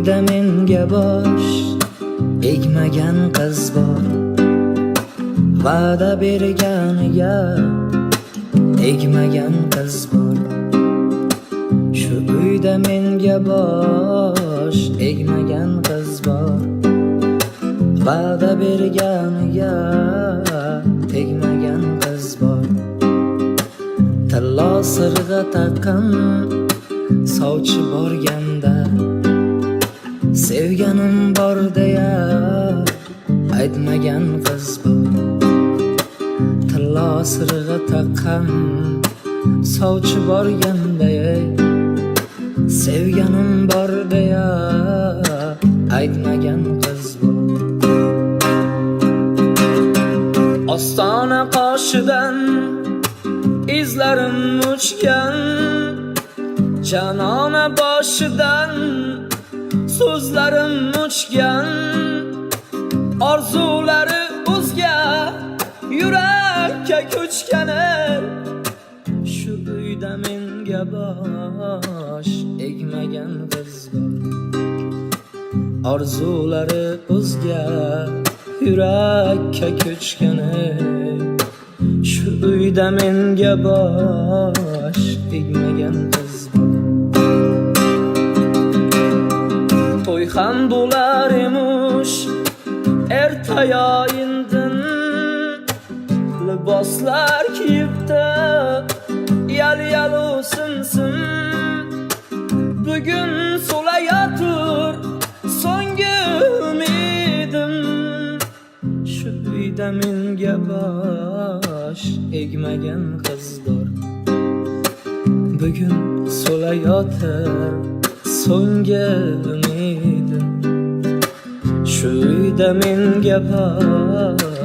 uyda menga bosh egmagan qiz bor, va'da berganiga egmagan qiz bor. Shu uyda menga bosh egmagan qiz bor, va'da berganiga tegmagan qiz bor. Tilla sirg'a taqqan sovchi borganda, sevganim bor deya aytmagan qiz bor. Tilla sirg'a taqqan sovchi borganda, sevganim bor deya aytmagan qiz bor. Ostona qoshidan izlarim uchgan, janona boshidan so'zlarim uchgan. Orzulari o'zga yurakka ko'chgani, shu uyda menga bosh egmagan qiz bor. Orzulari o'zga yurakka ko'chgani, shu uyda menga bosh egmagan qiz bor. To'y ham bo'lar emish ertayo indin, liboslar kiyibdi yal-yalu simsim. Bugun so'layotir so'nggi umidim, shu uyda menga bosh egmagan qiz bor. Bugun so'layotir so'nggi umidim, shu uyda menga bosh